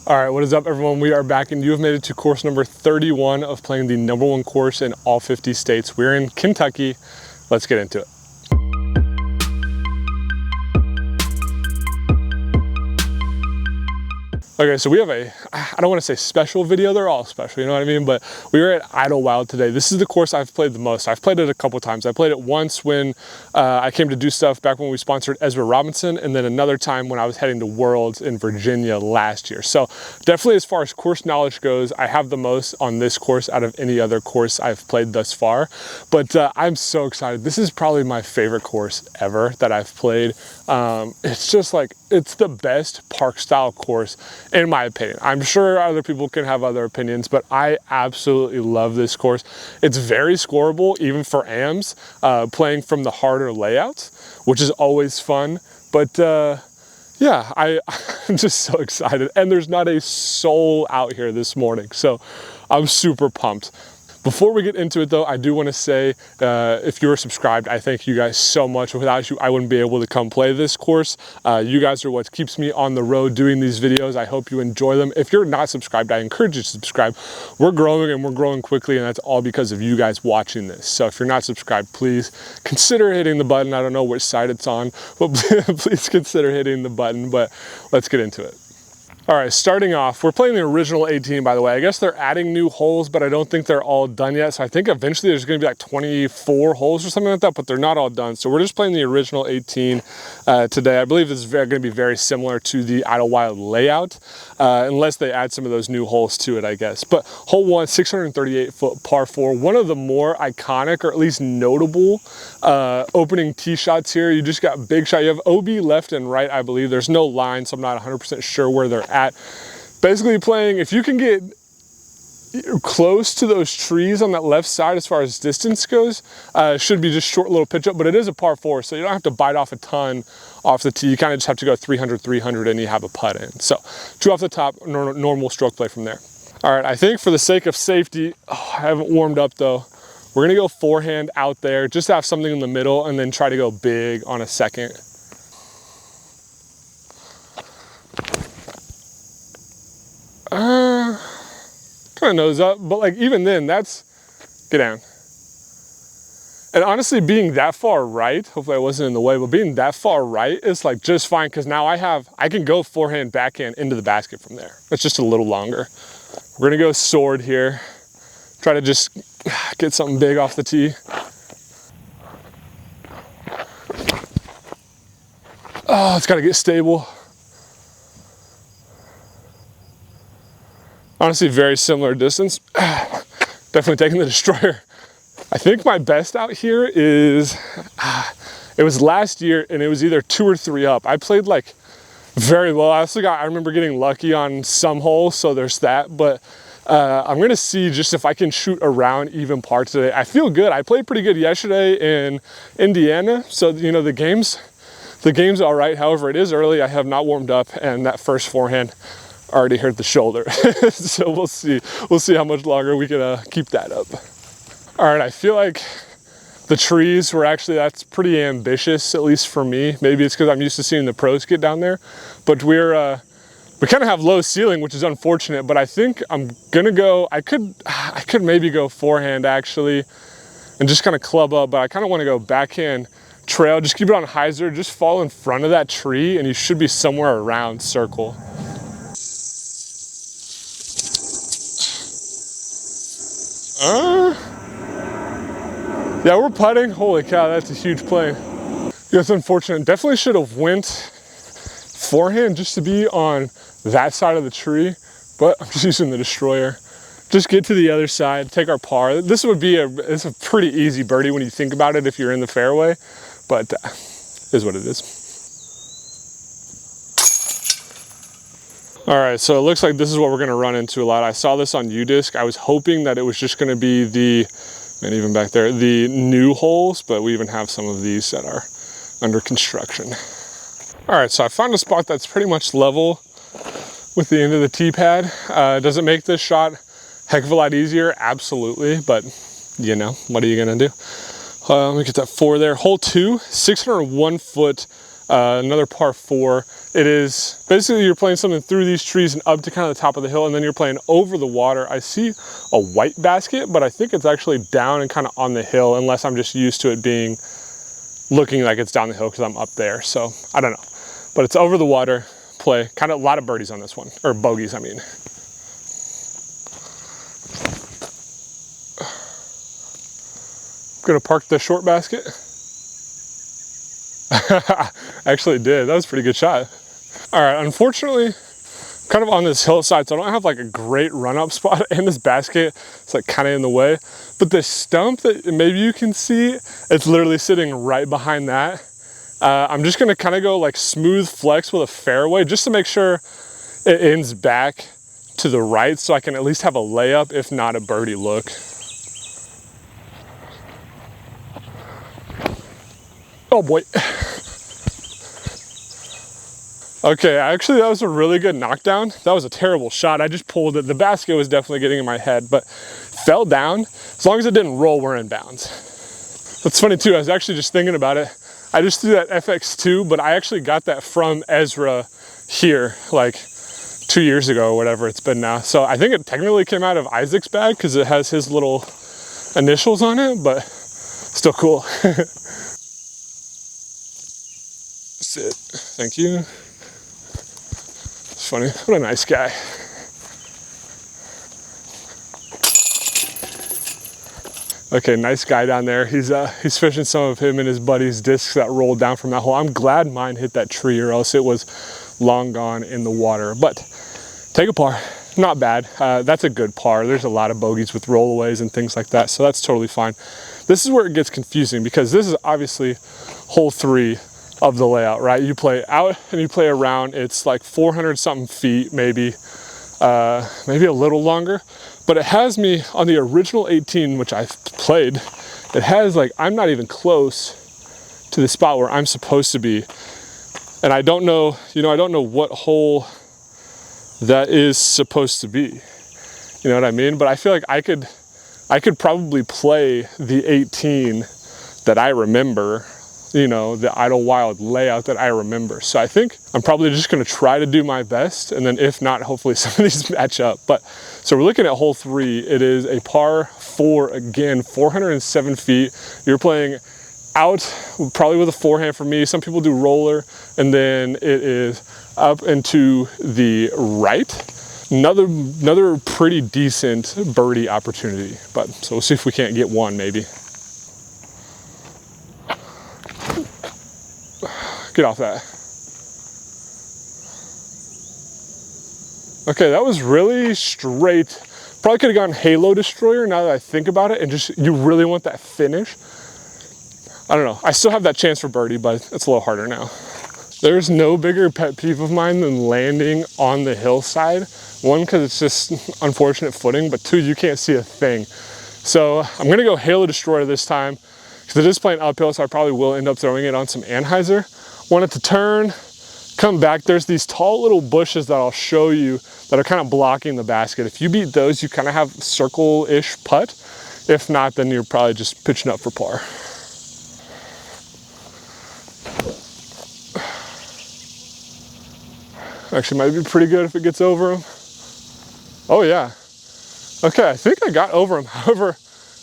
All right, what is up everyone? We are back and you have made it to course number 31 of playing the #1 course in all 50 states. We're in Kentucky. Let's get into it. Okay, so we have I don't want to say special video, they're all special, you know what I mean? But we were at Idlewild today. This is the course I've played the most. I've played it a couple times. I played it once when I came to do stuff back when we sponsored Ezra Robinson, and then another time when I was heading to Worlds in Virginia last year. So definitely as far as course knowledge goes, I have the most on this course out of any other course I've played thus far. But I'm so excited. This is probably my favorite course ever that I've played. It's just like, it's the best park style course in my opinion. I'm sure other people can have other opinions, but I absolutely love this course. It's very scoreable, even for AMs, playing from the harder layouts, which is always fun. But yeah, I'm just so excited. And there's not a soul out here this morning, so I'm super pumped. Before we get into it though, I do want to say, if you are subscribed, I thank you guys so much. Without you, I wouldn't be able to come play this course. You guys are what keeps me on the road doing these videos. I hope you enjoy them. If you're not subscribed, I encourage you to subscribe. We're growing and we're growing quickly, and that's all because of you guys watching this. So if you're not subscribed, please consider hitting the button. I don't know which side it's on, but please consider hitting the button, but let's get into it. All right, starting off, we're playing the original 18, by the way. I guess they're adding new holes, but I don't think they're all done yet. So I think eventually there's gonna be like 24 holes or something like that, but they're not all done. So we're just playing the original 18 today. I believe this is gonna be very similar to the Idlewild layout, unless they add some of those new holes to it, I guess. But hole 1, 638-foot par 4, one of the more iconic, or at least notable opening tee shots here. You just got big shot. You have OB left and right, I believe. There's no line, so I'm not 100% sure where they're at. Basically playing, if you can get close to those trees on that left side as far as distance goes, should be just short little pitch up, but it is a par 4, so you don't have to bite off a ton off the tee. You kind of just have to go 300, 300 and you have a putt in. So 2 off the top, normal stroke play from there. All right, I think for the sake of safety, I haven't warmed up though. We're gonna go forehand out there, just have something in the middle and then try to go big on a second. Kind of nose up, but like even then, that's, get down. And honestly, being that far right, hopefully I wasn't in the way, but being that far right is like just fine, because now I can go forehand, backhand into the basket from there. It's just a little longer. We're gonna go sword here. Try to just get something big off the tee. Oh, it's gotta get stable. Honestly, very similar distance. Definitely taking the destroyer. I think my best out here is, it was last year and it was either 2 or 3 up. I played like very well. I remember getting lucky on some holes, so there's that. But I'm gonna see just if I can shoot around even par today. I feel good. I played pretty good yesterday in Indiana. So, you know, the game's all right. However, it is early. I have not warmed up, and that first forehand already hurt the shoulder. So we'll see how much longer we can keep that up. All right, I feel like the trees were actually, that's pretty ambitious, at least for me. Maybe it's because I'm used to seeing the pros get down there, but we kind of have low ceiling, which is unfortunate, but I think I'm gonna go, I could maybe go forehand actually and just kind of club up, but I kind of want to go backhand trail, just keep it on hyzer, just fall in front of that tree and you should be somewhere around circle. Yeah, we're putting. Holy cow, that's a huge play. That's unfortunate. Definitely should have went forehand just to be on that side of the tree, but I'm just using the destroyer. Just get to the other side, take our par. This would be it's a pretty easy birdie when you think about it if you're in the fairway, but is what it is. All right, so it looks like this is what we're gonna run into a lot. I saw this on UDisc. I was hoping that it was just gonna be and even back there, the new holes, but we even have some of these that are under construction. All right, so I found a spot that's pretty much level with the end of the tee pad. Does it make this shot heck of a lot easier? Absolutely, but you know, what are you gonna do? Let me get that 4 there. Hole 2, 601 foot Another par 4. It is basically you're playing something through these trees and up to kind of the top of the hill, and then you're playing over the water. I see a white basket, but I think it's actually down and kind of on the hill, unless I'm just used to it being looking like it's down the hill because I'm up there. So I don't know, but it's over the water play. Kind of a lot of birdies on this one, or bogeys, I mean. Gonna park the short basket. Actually did. That was a pretty good shot. All right, unfortunately, kind of on this hillside, so I don't have like a great run-up spot, and this basket is like kind of in the way. But the stump that maybe you can see, it's literally sitting right behind that. I'm just gonna kind of go like smooth flex with a fairway just to make sure it ends back to the right, so I can at least have a layup, if not a birdie look. Oh boy. Okay, actually that was a really good knockdown. That was a terrible shot. I just pulled it. The basket was definitely getting in my head, but fell down. As long as it didn't roll, we're in bounds. That's funny too. I was actually just thinking about it. I just threw that FX2, but I actually got that from Ezra here like 2 years ago or whatever it's been now. So I think it technically came out of Isaac's bag because it has his little initials on it, but still cool. Sit. Thank you. It's funny. What a nice guy. Okay, nice guy down there. He's fishing some of him and his buddy's discs that rolled down from that hole. I'm glad mine hit that tree, or else it was long gone in the water. But take a par. Not bad. That's a good par. There's a lot of bogeys with rollaways and things like that, so that's totally fine. This is where it gets confusing, because this is obviously hole 3 of the layout, right? You play out and you play around. It's like 400 something feet, maybe a little longer, but it has me on the original 18, which I've played. It has like, I'm not even close to the spot where I'm supposed to be. And I don't know, I don't know what hole that is supposed to be. You know what I mean? But I feel like I could probably play the 18 that I remember, the Idlewild layout that I remember. So I think I'm probably just gonna try to do my best, and then if not, hopefully some of these match up. But so we're looking at hole 3. It is a par 4 again, 407 feet. You're playing out, probably with a forehand for me. Some people do roller, and then it is up and to the right. Another pretty decent birdie opportunity. But so we'll see if we can't get one maybe. Get off that. Okay, that was really straight. Probably could have gone Halo Destroyer now that I think about it, and just, you really want that finish. I don't know. I still have that chance for birdie, but it's a little harder now. There's no bigger pet peeve of mine than landing on the hillside. 1, because it's just unfortunate footing, but 2, you can't see a thing. So I'm gonna go Halo Destroyer this time, because it is playing uphill, so I probably will end up throwing it on some Anheuser. Want it to turn, come back. There's these tall little bushes that I'll show you that are kind of blocking the basket. If you beat those, you kind of have circle-ish putt. If not, then you're probably just pitching up for par. Actually, might be pretty good if it gets over him. Oh yeah. Okay, I think I got over him. However,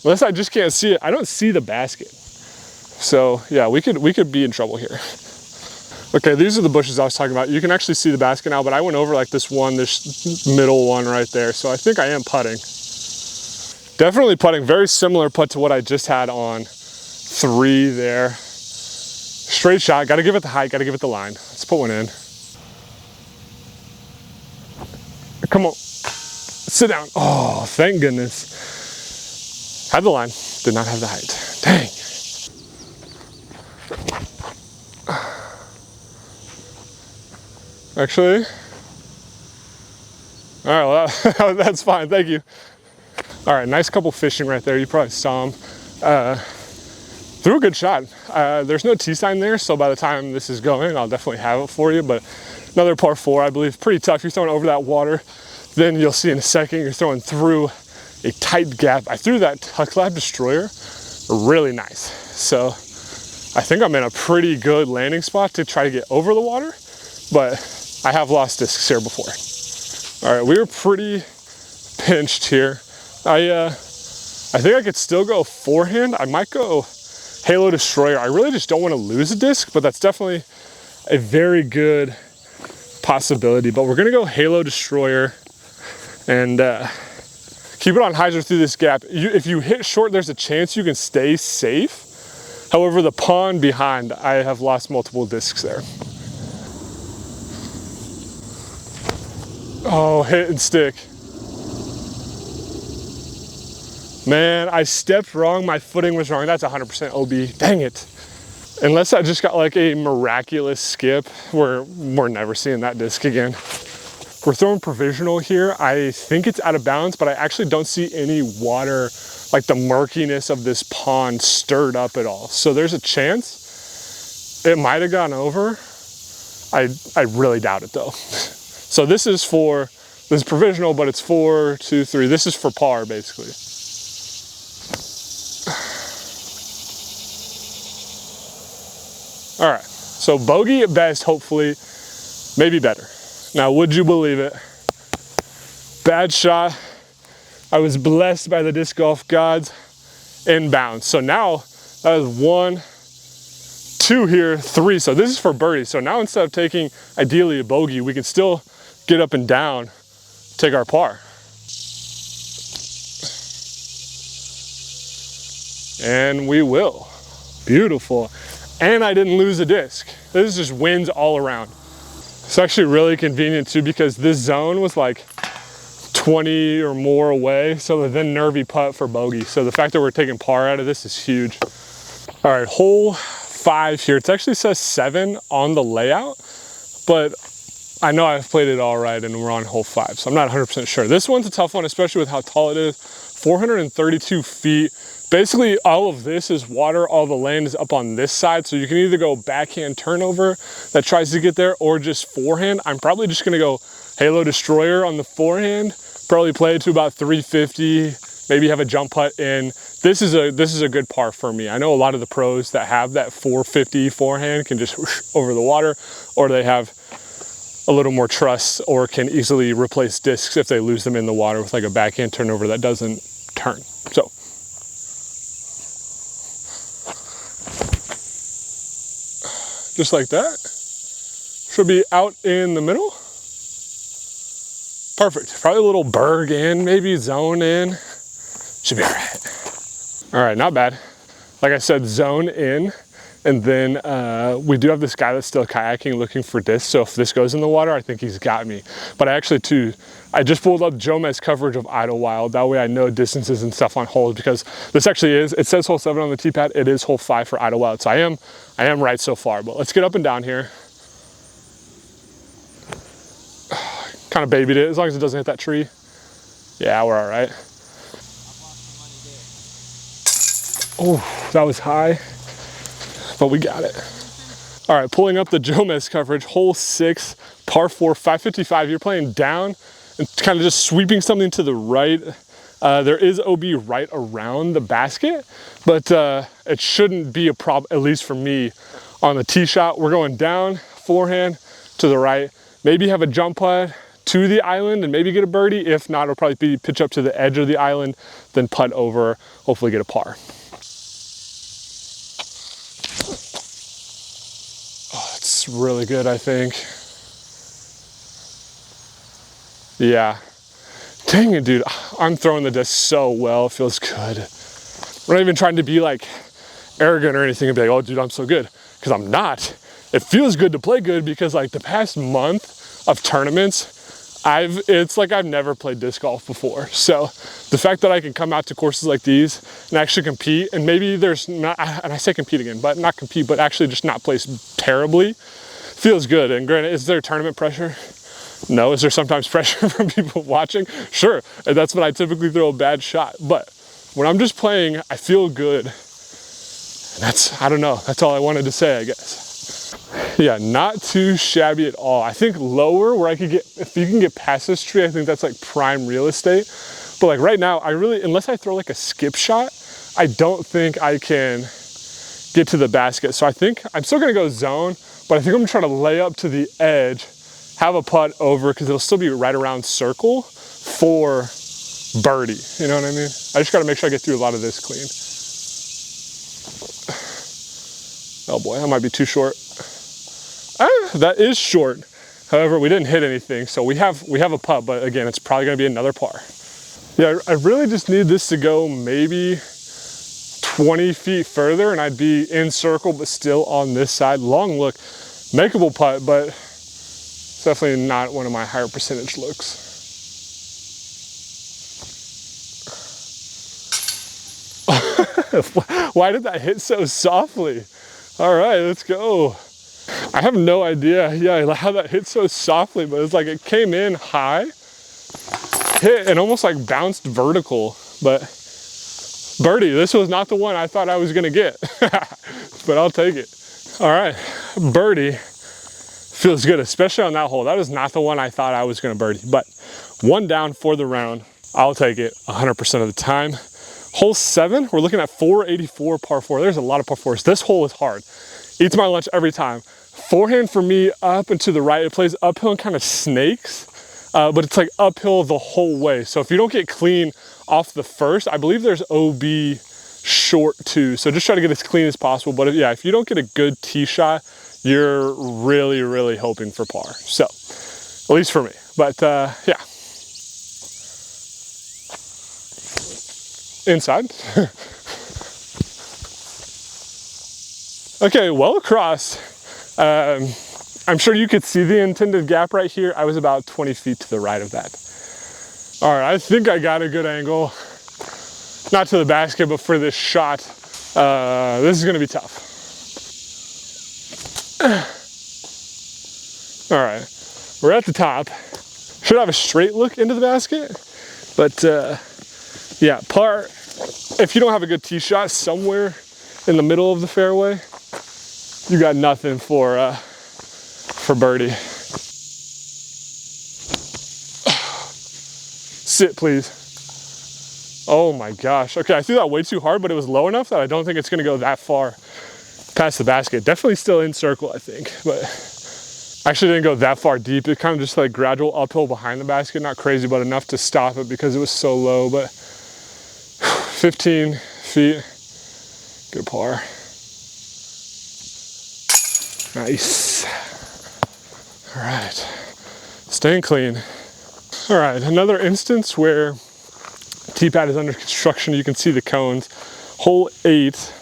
unless I just can't see it, I don't see the basket. So yeah, we could be in trouble here. Okay, these are the bushes I was talking about. You can actually see the basket now, but I went over like this middle one right there. So I think I am putting. Definitely putting. Very similar putt to what I just had on 3 there. Straight shot. Got to give it the height. Got to give it the line. Let's put one in. Come on. Sit down. Oh, thank goodness. Had the line. Did not have the height. Dang. Actually, all right, well, that's fine, thank you. All right, nice couple fishing right there. You probably saw them. Threw a good shot. There's no T sign there, so by the time this is going, I'll definitely have it for you, but another par 4, I believe. Pretty tough. You're throwing over that water. Then you'll see in a second, you're throwing through a tight gap. I threw that Tuck Lab Destroyer really nice. So I think I'm in a pretty good landing spot to try to get over the water, but I have lost discs here before. All right, we were pretty pinched here. I think I could still go forehand. I might go Halo Destroyer. I really just don't want to lose a disc, but that's definitely a very good possibility. But we're gonna go Halo Destroyer and keep it on hyzer through this gap. If you hit short, there's a chance you can stay safe. However, the pond behind, I have lost multiple discs there. Oh, hit and stick. Man, I stepped wrong. My footing was wrong. That's 100% OB. Dang it. Unless I just got like a miraculous skip, we're never seeing that disc again. We're throwing provisional here. I think it's out of bounds, but I actually don't see any water, like the murkiness of this pond stirred up at all. So there's a chance it might have gone over. I really doubt it though. So this is provisional, but it's 4, 2, 3. This is for par basically. All right, so bogey at best, hopefully, maybe better. Now, would you believe it? Bad shot. I was blessed by the disc golf gods, inbounds. So now that is 1, 2 here, 3. So this is for birdie. So now instead of taking ideally a bogey, we can still get up and down, take our par. And we will. Beautiful. And I didn't lose a disc. This is just wins all around. It's actually really convenient too because this zone was like 20 or more away, so then nervy putt for bogey. So the fact that we're taking par out of this is huge. All right, hole 5 here. It actually says 7 on the layout, but I know I've played it all right and we're on hole 5, so I'm not 100% sure. This one's a tough one, especially with how tall it is. 432 feet. Basically, all of this is water. All the land is up on this side. So you can either go backhand turnover that tries to get there or just forehand. I'm probably just gonna go Halo Destroyer on the forehand. Probably play it to about 350, maybe have a jump putt in. This is a good par for me. I know a lot of the pros that have that 450 forehand can just whoosh over the water, or they have a little more trust or can easily replace discs if they lose them in the water with like a backhand turnover that doesn't turn. So just like that. Should be out in the middle. Perfect. Probably a little berg in, maybe zone in. Should be all right. All right, not bad. Like I said, zone in. And then we do have this guy that's still kayaking looking for discs. So if this goes in the water, I think he's got me. But I just pulled up Jomez coverage of Idlewild. That way I know distances and stuff on holes, because this actually is, it says hole 7 on the tee pad. It is hole 5 for Idlewild. So I am right so far, but let's get up and down here. Kind of babied it, as long as it doesn't hit that tree. Yeah, we're all right. Oh, that was high, but we got it. All right, pulling up the Jomez coverage, hole 6, par 4, 555. You're playing down and kind of just sweeping something to the right. There is OB right around the basket, but it shouldn't be a problem, at least for me, on the tee shot. We're going down, forehand to the right, maybe have a jump putt to the island and maybe get a birdie. If not, it'll probably be pitch up to the edge of the island, then putt over, hopefully get a par. Oh, it's really good, I think. Yeah. Dang it, dude. I'm throwing the disc so well. It feels good. We're not even trying to be like arrogant or anything and be like, oh, dude, I'm so good. Because I'm not. It feels good to play good because like the past month of tournaments, it's like I've never played disc golf before. So the fact that I can come out to courses like these and actually compete, and maybe there's not, and I say compete again, but not compete, but actually just not play terribly, feels good. And granted, is there tournament pressure? No. Is there sometimes pressure from people watching? Sure. And that's when I typically throw a bad shot. But when I'm just playing, I feel good. And that's, I don't know, that's all I wanted to say, I guess. Yeah, not too shabby at all. I think lower where I could get, if you can get past this tree, I think that's like prime real estate. But like right now, I really, unless I throw like a skip shot, I don't think I can get to the basket. So I think I'm still gonna go zone, but I think I'm gonna try to lay up to the edge, have a putt over, because it'll still be right around circle for birdie. You know what I mean? I just gotta make sure I get through a lot of this clean. Oh boy, that might be too short. That is short. However, we didn't hit anything, so we have a putt, but again, it's probably gonna be another par. Yeah, I really just need this to go maybe 20 feet further and I'd be in circle, but still on this side. Long look, makeable putt, but it's definitely not one of my higher percentage looks. Why did that hit so softly? All right, let's go. I have no idea, yeah, how that hit so softly, but it's like it came in high, hit, and almost like bounced vertical, but birdie. This was not the one I thought I was gonna get, but I'll take it. All right, birdie feels good, especially on that hole. That is not the one I thought I was gonna birdie, but one down for the round. I'll take it 100% of the time. Hole 7, we're looking at 484 par 4. There's a lot of par 4s. This hole is hard. Eats my lunch every time. Forehand for me up and to the right. It plays uphill and kind of snakes, but it's like uphill the whole way. So if you don't get clean off the first, I believe there's OB short too. So just try to get as clean as possible. But yeah, if you don't get a good tee shot, you're really, really hoping for par. So at least for me, but yeah. Inside. Okay, well across. I'm sure you could see the intended gap right here. I was about 20 feet to the right of that. All right, I think I got a good angle. Not to the basket, but for this shot. This is gonna be tough. All right, we're at the top. Should have a straight look into the basket, but yeah, par. If you don't have a good tee shot somewhere in the middle of the fairway, you got nothing for birdie. Sit, please. Oh my gosh. Okay, I threw that way too hard, but it was low enough that I don't think it's gonna go that far past the basket. Definitely still in circle, I think, but actually didn't go that far deep. It kind of just like gradual uphill behind the basket. Not crazy, but enough to stop it because it was so low, but 15 feet, good par. Nice. All right, staying clean. All right, another instance where tee pad is under construction. You can see the cones. Hole 8,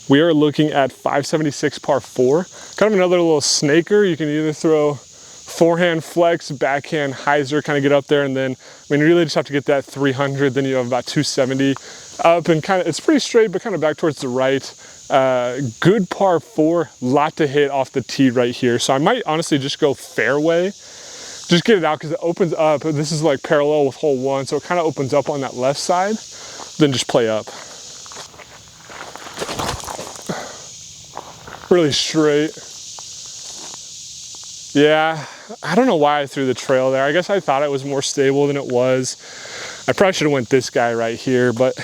we are looking at 576 par 4. Kind of another little snaker. You can either throw forehand flex, backhand hyzer, kind of get up there, and then, I mean, you really just have to get that 300, then you have about 270 up, and kind of, it's pretty straight, but kind of back towards the right. Good par 4, lot to hit off the tee right here. So I might honestly just go fairway, just get it out because it opens up. This is like parallel with hole 1, so it kind of opens up on that left side, then just play up. Really straight. Yeah, I don't know why I threw the trail there. I guess I thought it was more stable than it was. I probably should have went this guy right here, but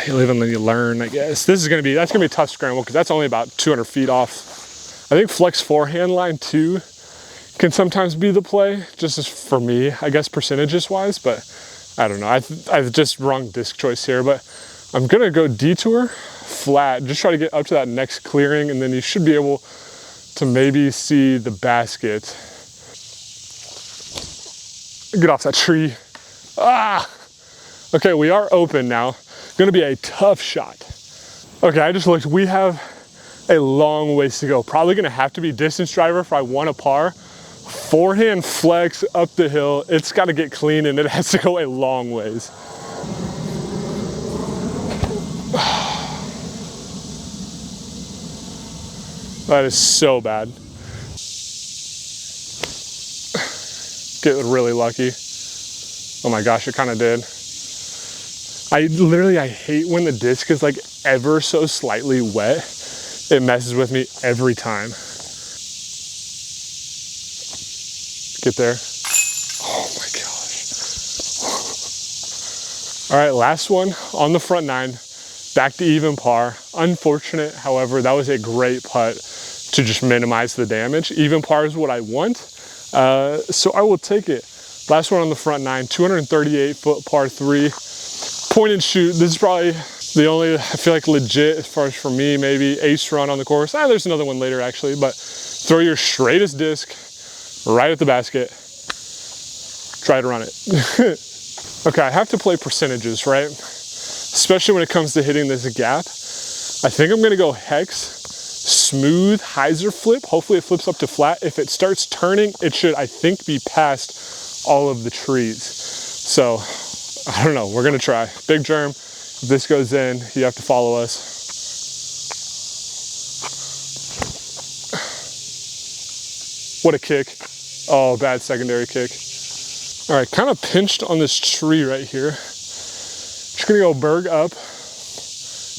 you live and then you learn, I guess. That's gonna be a tough scramble because that's only about 200 feet off. I think flex forehand line too can sometimes be the play, just as for me, I guess, percentages wise, but I don't know. I've just wrong disc choice here, but I'm gonna go detour flat, just try to get up to that next clearing, and then you should be able to maybe see the basket. Get off that tree. Ah! Okay, we are open now. Gonna be a tough shot. Okay, I just looked, we have a long ways to go. Probably gonna have to be distance driver if I want a par. Forehand flex up the hill. It's gotta get clean and it has to go a long ways. That is so bad. Get really lucky. Oh my gosh, it kind of did. I hate when the disc is like ever so slightly wet. It messes with me every time. Get there. Oh my gosh. All right, last one on the front 9. Back to even par. unfortunate. However, that was a great putt to just minimize the damage. Even par is what I want, so I will take it. Last one on the front nine, 238-foot par 3. Point and shoot. This is probably the only, I feel like, legit, as far as for me, maybe ace run on the course. There's another one later actually, but throw your straightest disc right at the basket. Try to run it. Okay, I have to play percentages, right? Especially when it comes to hitting this gap. I think I'm gonna go hex, smooth hyzer flip. Hopefully it flips up to flat. If it starts turning, it should, I think, be past all of the trees. So, I don't know, we're gonna try. Big germ, if this goes in, you have to follow us. What a kick. Oh, bad secondary kick. All right, kind of pinched on this tree right here. Just gonna go berg up.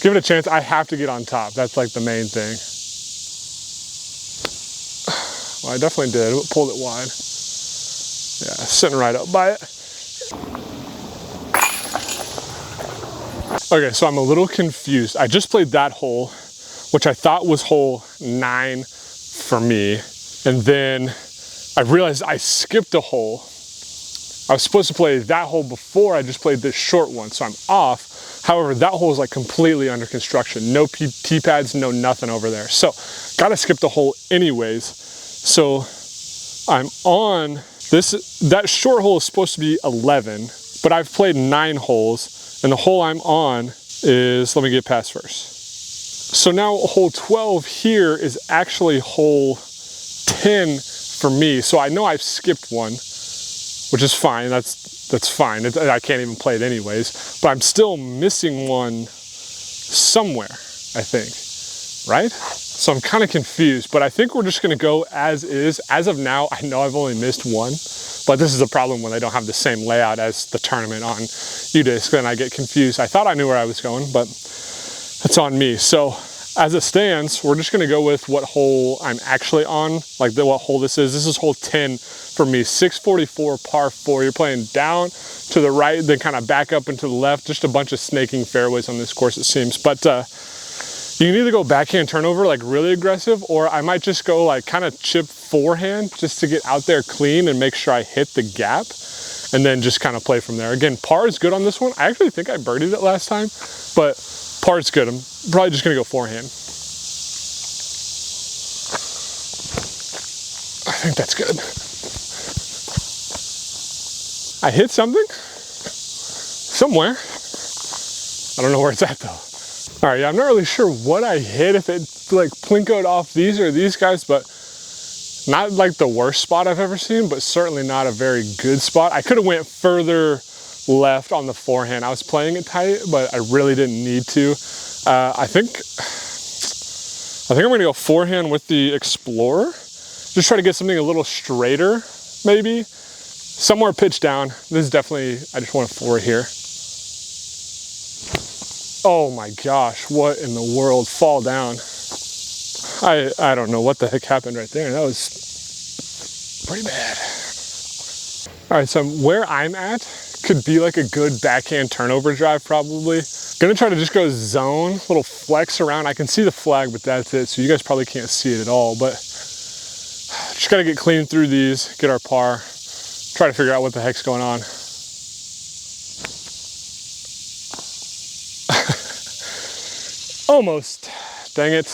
Give it a chance. I have to get on top. That's like the main thing. Well, I definitely did. Pulled it wide. Yeah, sitting right up by it. Okay, so I'm a little confused. I just played that hole, which I thought was hole 9 for me. And then I realized I skipped a hole. I was supposed to play that hole before I just played this short one, so I'm off. However, that hole is like completely under construction. No tee pads, no nothing over there. So, gotta skip the hole anyways. So, I'm on this, that short hole is supposed to be 11, but I've played 9 holes, and the hole I'm on is, let me get past first. So now hole 12 here is actually hole 10 for me. So I know I've skipped one, which is fine. That's fine. I can't even play it anyways, but I'm still missing one somewhere, I think, right? So I'm kind of confused, but I think we're just gonna go as is. As of now, I know I've only missed one, but this is a problem when they don't have the same layout as the tournament on UDisc, then I get confused. I thought I knew where I was going, but that's on me. So as it stands, we're just gonna go with what hole I'm actually on, like what hole this is. This is hole 10 for me, 644 par 4. You're playing down to the right, then kind of back up and to the left. Just a bunch of snaking fairways on this course, it seems. But you can either go backhand turnover, like really aggressive, or I might just go like kind of chip forehand just to get out there clean and make sure I hit the gap, and then just kind of play from there. Again, par is good on this one. I actually think I birdied it last time, but par is good. I'm probably just gonna go forehand. I think that's good. I hit something somewhere. I don't know where it's at though. All right, yeah, I'm not really sure what I hit, if it like plinkoed off these or these guys, but not like the worst spot I've ever seen, but certainly not a very good spot. I could have went further left on the forehand. I was playing it tight, but I really didn't need to. I think I'm gonna go forehand with the Explorer. Just try to get something a little straighter, maybe. Somewhere pitch down. This is definitely, I just want a 4 here. Oh my gosh, what in the world? Fall down. I don't know what the heck happened right there. That was pretty bad. All right, so where I'm at could be like a good backhand turnover drive probably. Gonna try to just go zone, little flex around. I can see the flag, but that's it. So you guys probably can't see it at all, but just gotta get clean through these, get our par, try to figure out what the heck's going on. Almost, dang it.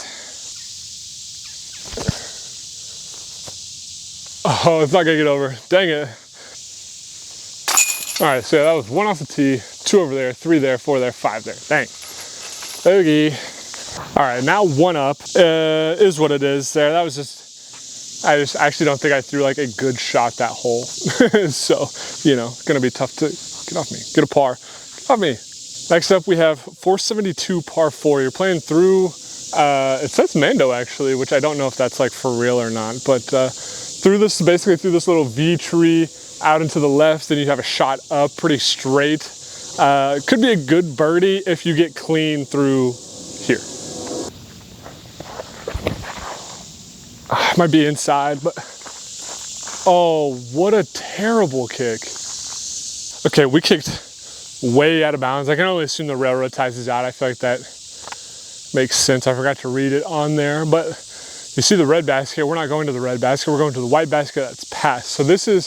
Oh, it's not gonna get over, dang it. All right, so that was 1 off the tee, 2 over there, 3 there, 4 there, 5 there, dang. Okay. All right, now 1 up is what it is there. That was just, I actually don't think I threw like a good shot that hole. So, you know, gonna be tough to, get off me, get a par, get off me. Next up we have 472 par 4. You're playing through, it says Mando actually, which I don't know if that's like for real or not, but through this, basically through this little V tree, out into the left, then you have a shot up pretty straight. Could be a good birdie if you get clean through here. Might be inside, but oh, what a terrible kick. Okay, we kicked way out of bounds. I can only assume the railroad ties is out. I feel like Makes sense. I forgot to read it on there, but you see the red basket. We're not going to the red basket. We're going to the white basket that's passed. So this is,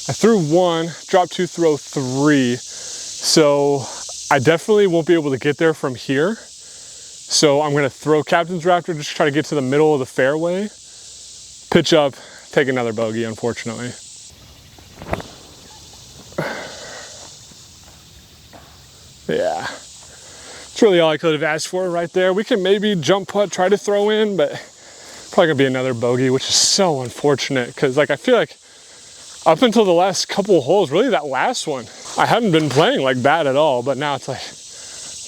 I threw 1, drop 2, throw 3. So I definitely won't be able to get there from here. So I'm gonna throw Captain's Raptor, just try to get to the middle of the fairway, pitch up, take another bogey, unfortunately. Yeah, it's really all I could have asked for right there. We can maybe jump putt, try to throw in, but probably gonna be another bogey, which is so unfortunate because like I feel like up until the last couple of holes, really that last one, I hadn't been playing like bad at all, but now it's like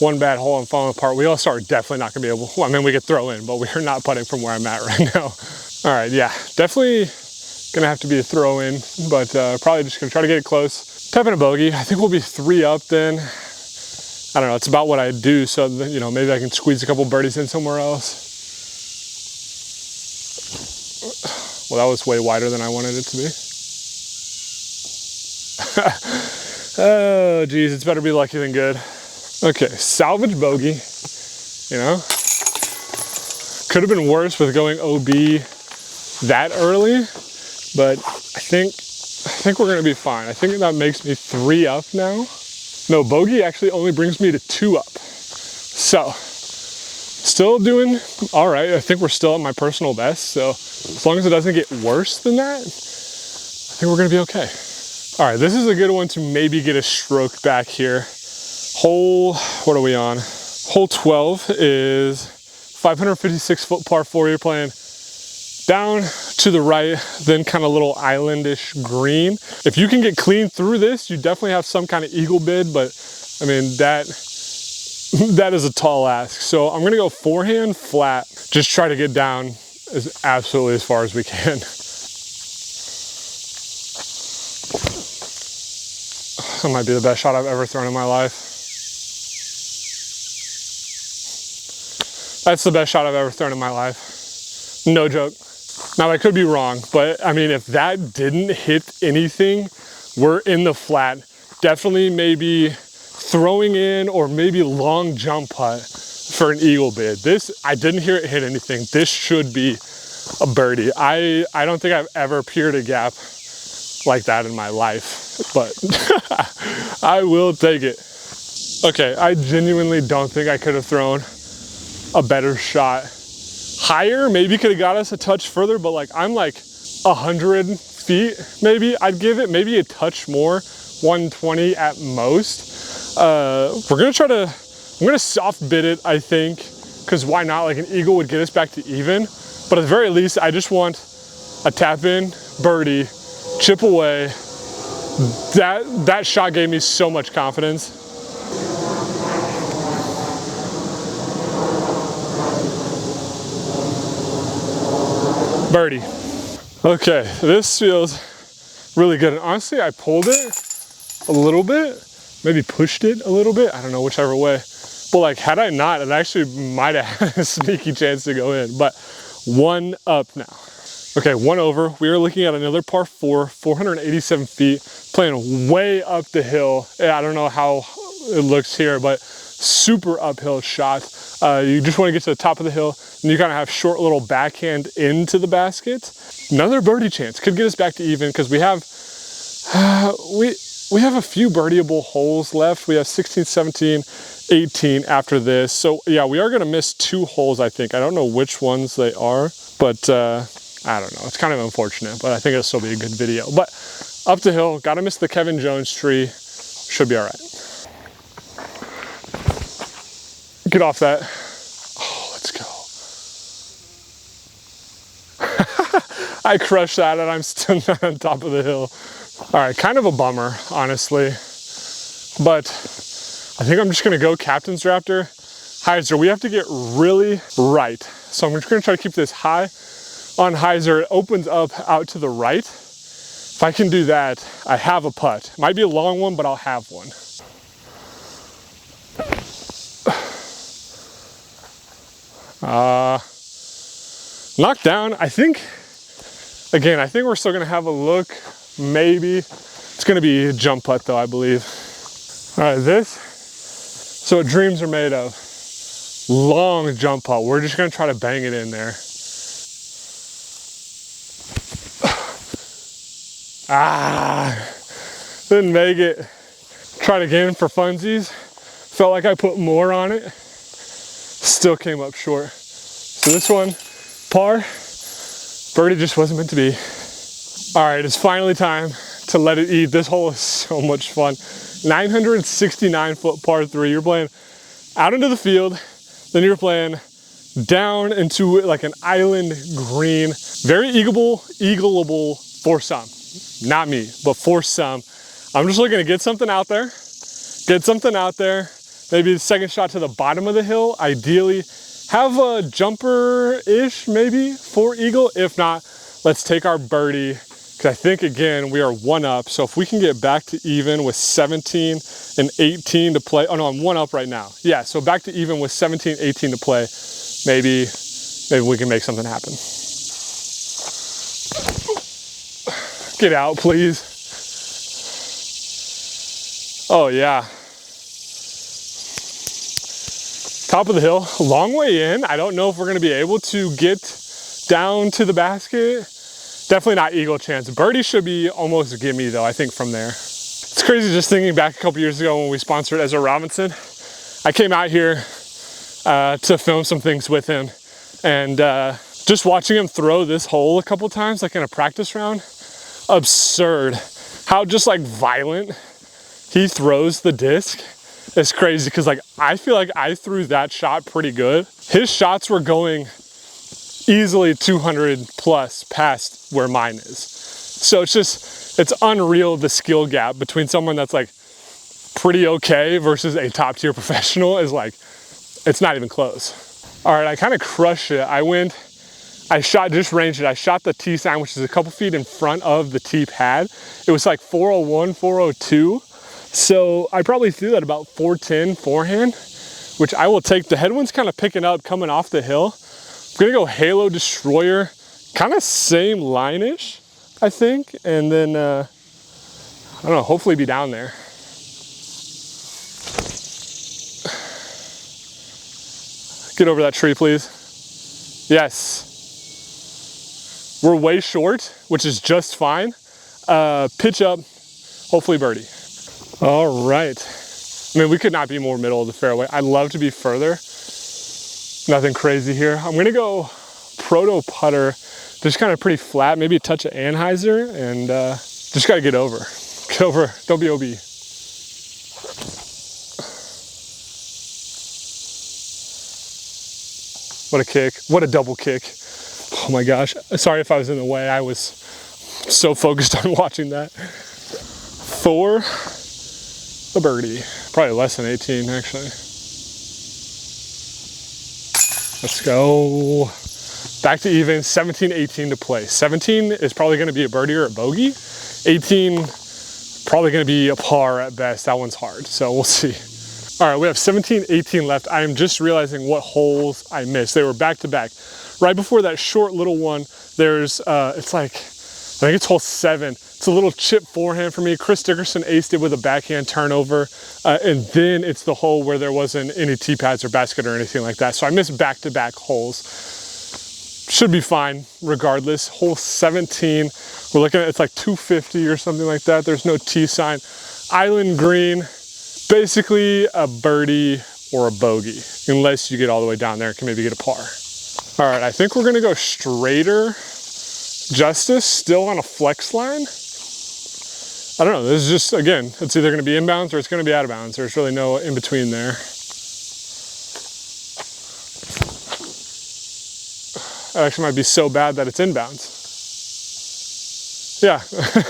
one bad hole and falling apart. We also are definitely not gonna be able, well, I mean, we could throw in, but we're not putting from where I'm at right now. All right, yeah, definitely gonna have to be a throw in, but probably just gonna try to get it close. Tapping a bogey, I think we'll be 3 up then. I don't know, it's about what I do, so you know, maybe I can squeeze a couple birdies in somewhere else. Well, that was way wider than I wanted it to be. Oh, geez, it's better be lucky than good. Okay, salvage bogey, you know. Could have been worse with going OB that early, but I think we're gonna be fine. I think that makes me 3 up now. No, bogey actually only brings me to 2 up. So, still doing all right. I think we're still at my personal best. So, as long as it doesn't get worse than that, I think we're gonna be okay. All right, this is a good one to maybe get a stroke back here. Hole, what are we on? Hole 12 is 556 foot par 4. You're playing down to the right, then kind of little islandish green. If you can get clean through this, you definitely have some kind of eagle bid, but I mean, that is a tall ask. So I'm gonna go forehand flat, just try to get down as absolutely as far as we can. That might be the best shot I've ever thrown in my life. That's the best shot I've ever thrown in my life. No joke. Now I could be wrong, but I mean, if that didn't hit anything, we're in the flat. Definitely maybe throwing in or maybe long jump putt for an eagle bid. This, I didn't hear it hit anything. This should be a birdie. I don't think I've ever peered a gap like that in my life, but I will take it. Okay, I genuinely don't think I could have thrown a better shot. Higher, maybe could have got us a touch further, but like I'm like 100 feet, maybe I'd give it, maybe a touch more, 120 at most. I'm gonna soft bid it, I think, because why not? Like an eagle would get us back to even, but at the very least, I just want a tap in, birdie, chip away. That shot gave me so much confidence. Birdie. Okay, this feels really good. And honestly, I pulled it a little bit, maybe pushed it a little bit. I don't know, whichever way. But like, had I not, it actually might have had a sneaky chance to go in. But 1 up now. Okay, 1 over. We are looking at another par 4, 487 feet, playing way up the hill. I don't know how it looks here, but super uphill shot. You just want to get to the top of the hill, and you kind of have short little backhand into the basket. Another birdie chance. Could get us back to even because we have we have a few birdieable holes left. We have 16, 17, 18 after this. So yeah, we are going to miss 2 holes, I think. I don't know which ones they are, but I don't know. It's kind of unfortunate, but I think it'll still be a good video. But up the hill, got to miss the Kevin Jones tree. Should be all right. Get off that. Oh, let's go. I crushed that and I'm still not on top of the hill. All right, kind of a bummer, honestly. But I think I'm just gonna go Captain's Raptor. Hyzer, we have to get really right. So I'm just gonna try to keep this high on Hyzer. It opens up out to the right. If I can do that, I have a putt. Might be a long one, but I'll have one. Knocked down. I think we're still gonna have a look, maybe. It's gonna be a jump putt though, I believe. All right, so what dreams are made of. long jump putt. We're just gonna try to bang it in there. Didn't make it. Tried again for funsies. Felt like I put more on it. Still came up short. So this one, par. Birdie just wasn't meant to be. All right, it's finally time to let it eat. This hole is so much fun. 969 foot par 3. You're playing out into the field, then you're playing down into like an island green. Very eagleable for some. Not me, but for some. I'm just looking to get something out there. Maybe the second shot to the bottom of the hill. Ideally, have a jumper-ish maybe for eagle. If not, let's take our birdie. Because I think, again, we are 1 up. So if we can get back to even with 17 and 18 to play. Oh, no, I'm 1 up right now. Yeah, so back to even with 17, 18 to play. Maybe we can make something happen. Get out, please. Oh, yeah. Top of the hill, long way in. I don't know if we're gonna be able to get down to the basket. Definitely not eagle chance. Birdie should be almost a gimme though, I think, from there. It's crazy just thinking back a couple years ago when we sponsored Ezra Robinson. I came out here to film some things with him, and just watching him throw this hole a couple times, like in a practice round, absurd. How just like violent he throws the disc. It's crazy because like I feel like I threw that shot pretty good. His shots were going easily 200 plus past where mine is. So it's unreal the skill gap between someone that's like pretty okay versus a top tier professional is like, it's not even close. All right, I kind of crushed it. I shot the tee sign, which is a couple feet in front of the tee pad. It was like 401, 402. So I probably threw that about 410 forehand, which I will take. The headwind's kind of picking up coming off the hill. I'm gonna go Halo Destroyer, kind of same line-ish, I think. And then, I don't know, hopefully be down there. Get over that tree, please. Yes. We're way short, which is just fine. Pitch up, hopefully birdie. All right. I mean, we could not be more middle of the fairway. I'd love to be further. Nothing crazy here. I'm gonna go proto putter, just kind of pretty flat, maybe a touch of Anheuser, and just gotta get over. Get over, don't be OB. What a kick, what a double kick. Oh my gosh, sorry if I was in the way. I was so focused on watching that. For a birdie, probably less than 18 actually. Let's go. Back to even, 17, 18 to play. 17 is probably gonna be a birdie or a bogey. 18, probably gonna be a par at best. That one's hard, so we'll see. All right, we have 17, 18 left. I am just realizing what holes I missed. They were back to back. Right before that short little one, there's, it's like, I think it's hole 7. It's a little chip forehand for me. Chris Dickerson aced it with a backhand turnover. And then it's the hole where there wasn't any tee pads or basket or anything like that. So I missed back-to-back holes. Should be fine regardless. Hole 17, we're looking at, it's like 250 or something like that. There's no tee sign. Island green, basically a birdie or a bogey, unless you get all the way down there and can maybe get a par. All right, I think we're gonna go straighter Justice, still on a flex line. I don't know, this is just, again, it's either gonna be inbounds or it's gonna be out of bounds. There's really no in between there. That actually might be so bad that it's inbounds. Yeah,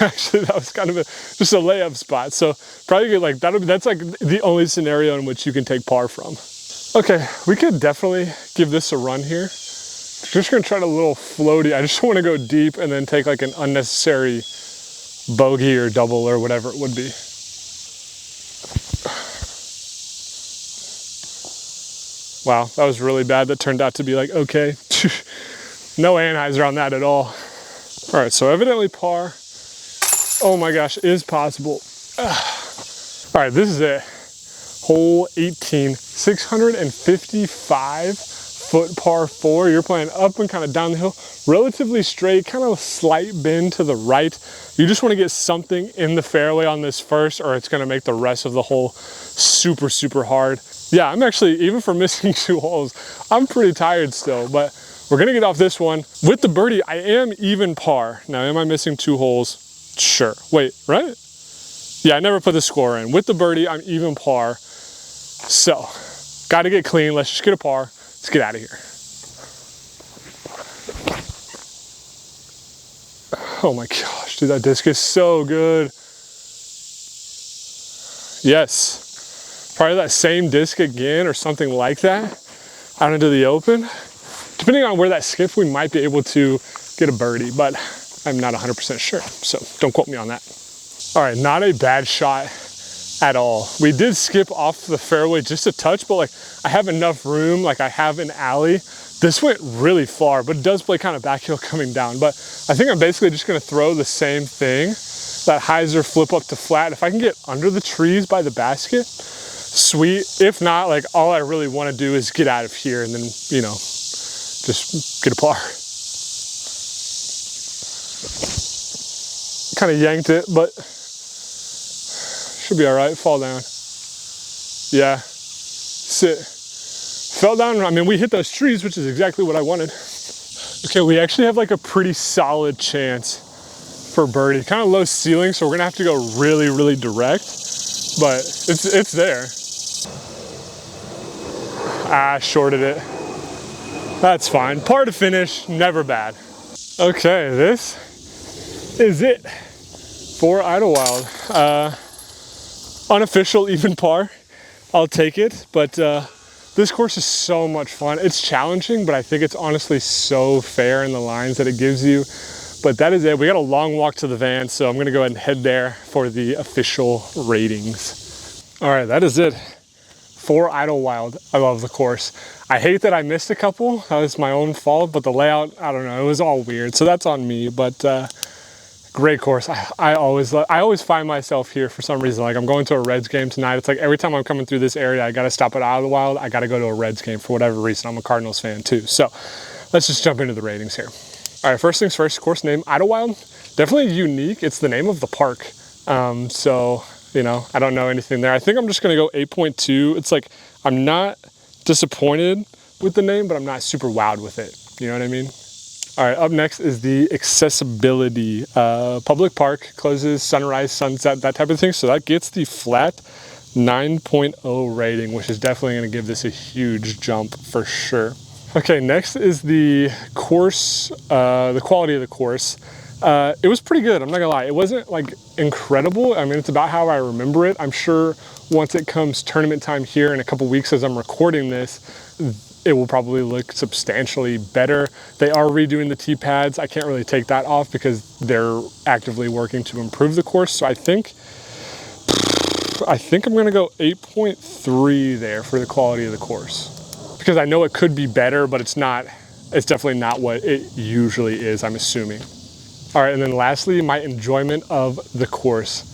actually that was kind of just a layup spot. So probably get like, that's like the only scenario in which you can take par from. Okay, we could definitely give this a run here. Just gonna try a little floaty. I just want to go deep and then take like an unnecessary bogey or double or whatever it would be. Wow, that was really bad. That turned out to be like, okay. No Anheuser on that at all. All right, so evidently par. Oh my gosh, is possible. All right, this is it. Hole 18, 655 foot par 4. You're playing up and kind of down the hill, relatively straight, kind of a slight bend to the right. You just want to get something in the fairway on this first, or it's going to make the rest of the hole super, super hard. Yeah, I'm actually, even for missing 2 holes, I'm pretty tired still, but we're going to get off this one. With the birdie, I am even par. Now, am I missing 2 holes? Sure. Wait, right? Yeah, I never put the score in. With the birdie, I'm even par. So, got to get clean. Let's just get a par. Let's get out of here. Oh my gosh, dude, that disc is so good. Yes. Probably that same disc again or something like that out into the open. Depending on where that skips, we might be able to get a birdie, but I'm not 100% sure. So don't quote me on that. All right, not a bad shot at all. We did skip off the fairway just a touch, but like I have enough room, like I have an alley. This went really far, but it does play kind of backhill coming down. But I think I'm basically just gonna throw the same thing, that hyzer flip up to flat. If I can get under the trees by the basket, sweet. If not, like all I really wanna do is get out of here and then, you know, just get a par. Kind of yanked it, but should be all right. Fall down. Yeah, sit. Fell down. I mean, we hit those trees, which is exactly what I wanted. Okay, we actually have like a pretty solid chance for birdie. Kind of low ceiling, so we're gonna have to go really, really direct, but it's there. Ah, shorted it. That's fine. Par to finish, never bad. Okay, this is it for Idlewild. Unofficial even par. I'll take it, but this course is so much fun. It's challenging, but I think it's honestly so fair in the lines that it gives you. But that is it. We got a long walk to the van, so I'm gonna go ahead and head there for the official ratings. All right, that is it for Idlewild. I love the course. I hate that I missed a couple. That was my own fault, but the layout, I don't know, it was all weird. So that's on me, but great course. I always find myself here for some reason. Like I'm going to a Reds game tonight. It's like every time I'm coming through this area, I got to stop at Idlewild. I got to go to a Reds game for whatever reason. I'm a Cardinals fan too. So let's just jump into the ratings here. All right, first things first, course name Idlewild. Definitely unique. It's the name of the park. So, you know, I don't know anything there. I think I'm just going to go 8.2. It's like, I'm not disappointed with the name, but I'm not super wowed with it. You know what I mean? All right, up next is the accessibility. Public park, closes, sunrise, sunset, that type of thing. So that gets the flat 9.0 rating, which is definitely gonna give this a huge jump for sure. Okay, next is the course, the quality of the course. It was pretty good, I'm not gonna lie. It wasn't like incredible. I mean, it's about how I remember it. I'm sure once it comes tournament time here in a couple weeks as I'm recording this, it will probably look substantially better. They are redoing the tee pads. I can't really take that off because they're actively working to improve the course. So I think I'm gonna go 8.3 there for the quality of the course. Because I know it could be better, but it's definitely not what it usually is, I'm assuming. All right, and then lastly, my enjoyment of the course.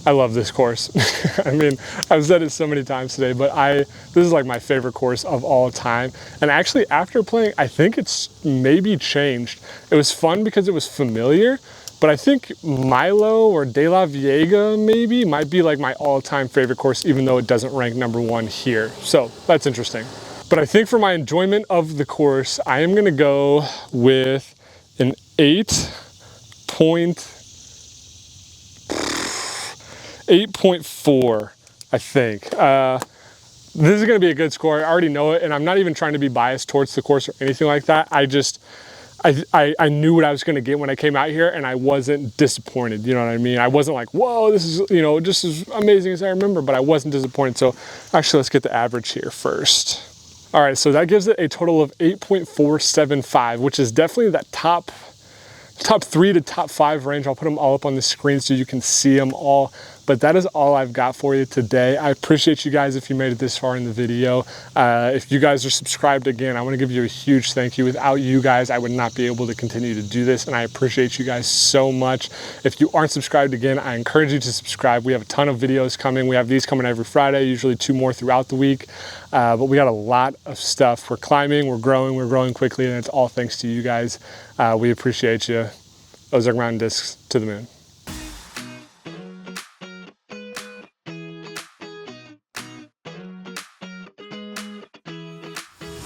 I love this course. I mean, I've said it so many times today, but this is like my favorite course of all time. And actually after playing, I think it's maybe changed. It was fun because it was familiar, but I think Milo or De La Viega maybe might be like my all-time favorite course, even though it doesn't rank #1 here. So that's interesting. But I think for my enjoyment of the course, I am gonna go with an 8.4, I think. This is gonna be a good score. I already know it, and I'm not even trying to be biased towards the course or anything like that. I knew what I was gonna get when I came out here, and I wasn't disappointed, you know what I mean? I wasn't like, whoa, this is, you know, just as amazing as I remember, but I wasn't disappointed. So actually, let's get the average here first. All right, so that gives it a total of 8.475, which is definitely that top 3 to top 5 range. I'll put them all up on the screen so you can see them all. But that is all I've got for you today. I appreciate you guys if you made it this far in the video. If you guys are subscribed, again, I want to give you a huge thank you. Without you guys, I would not be able to continue to do this, and I appreciate you guys so much. If you aren't subscribed, again, I encourage you to subscribe. We have a ton of videos coming. We have these coming every Friday, usually 2 more throughout the week. But we got a lot of stuff. We're climbing, we're growing quickly, and it's all thanks to you guys. We appreciate you. Ozark Mountain Discs to the moon.